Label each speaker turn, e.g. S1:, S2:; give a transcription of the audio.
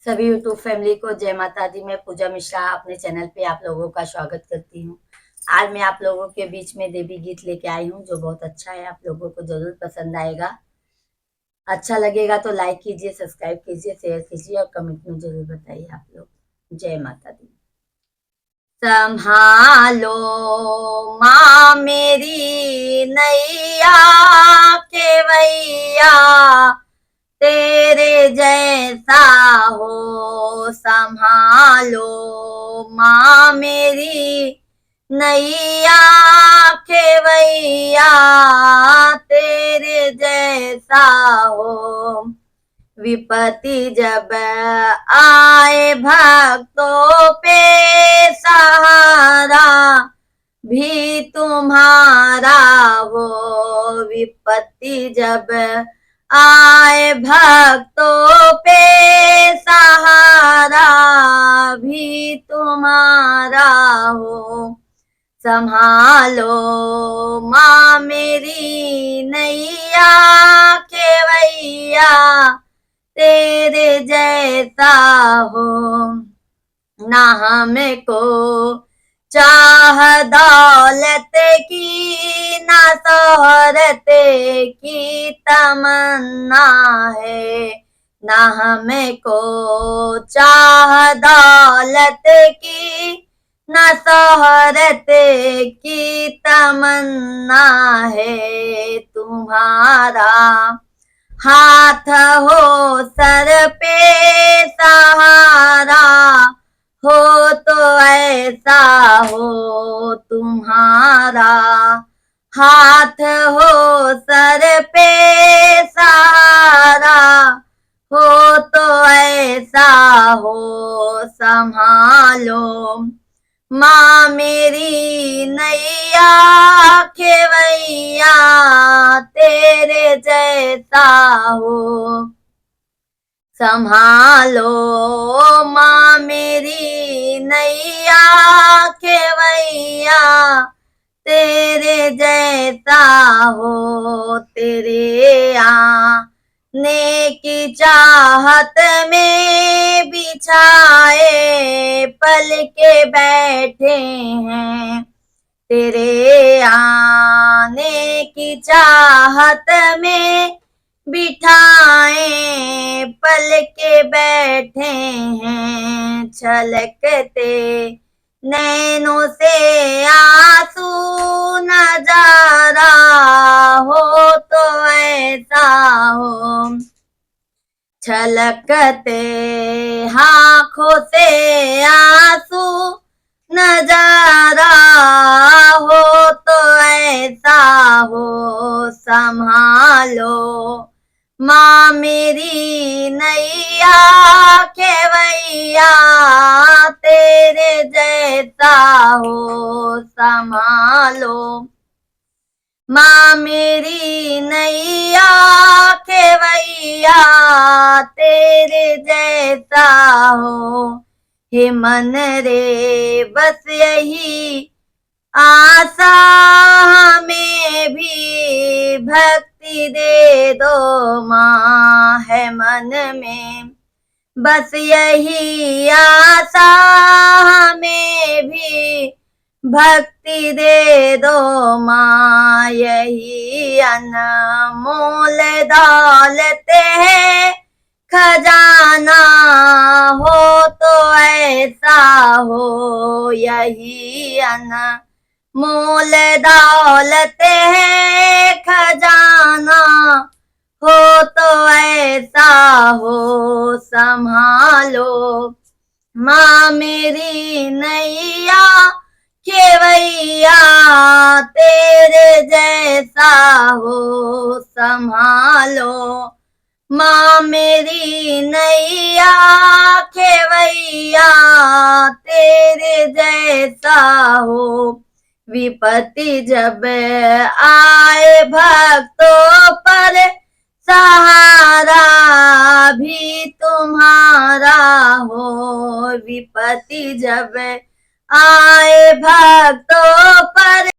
S1: सभी YouTube family को जय माता दी। मैं पूजा मिश्रा अपने चैनल पे आप लोगों का स्वागत करती हूँ। आज मैं आप लोगों के बीच में देवी गीत लेके आई हूँ जो बहुत अच्छा है, आप लोगों को जरूर पसंद आएगा। अच्छा लगेगा तो लाइक कीजिए, सब्सक्राइब कीजिए, शेयर कीजिए और कमेंट में जरूर बताइए आप लोग। जय माता दी। संभालो माँ मेरी नैया केवैया, तेरे जैसा हो संभालो माँ मेरी नैया खेवैया, तेरे जैसा हो। विपत्ति जब आए भक्तों पे सहारा भी तुम्हारा हो। विपत्ति जब आए भक्तों पे सहारा भी तुम्हारा हो। संभालो माँ मेरी नैया केवैया, तेरे जैसा हो। ना हमको चाह दौलत की ना शोहरत की तमन्ना है। ना हमको चाह दौलत की ना शोहरत की तमन्ना है। तुम्हारा हाथ हो सर पे सहारा हो तो ऐसा हो। तुम्हारा हाथ हो सर पे सहारा हो तो ऐसा हो। संभालो माँ मेरी नैया खेवैया, तेरे जैसा हो। संभालो माँ मेरी नैया खेवैया, तेरे जैसा हो। तेरे आने की चाहत में बिछाए पल के बैठे हैं। तेरे आने की चाहत में बिठाए पल के बैठे हैं। छलकते नैनों से आंसू नजारा हो तो ऐसा हो। छलकते आँखों से आंसू नजारा हो तो ऐसा हो। संभालो माँ मेरी नैया खेवैया, तेरे जैसा हो। संभालो माँ मेरी नैया खेवैया, तेरे जैसा हो। हे मन रे बस यही आशा हमें भी भक्ति दे दो माँ। है मन में बस यही आशा हमें भी भक्ति दे दो माँ। यही अनमोल दौलत है खजाना हो तो ऐसा हो। यही अनमोल दौलत है खजाना हो तो ऐसा हो। संभालो माँ मेरी नैया खेवैया, तेरे जैसा हो। संभालो माँ मेरी नैया खेवैया, तेरे जैसा हो। विपत्ति जब आए भक्तों पर सहारा भी तुम्हारा हो। विपत्ति जब आए भक्तों पर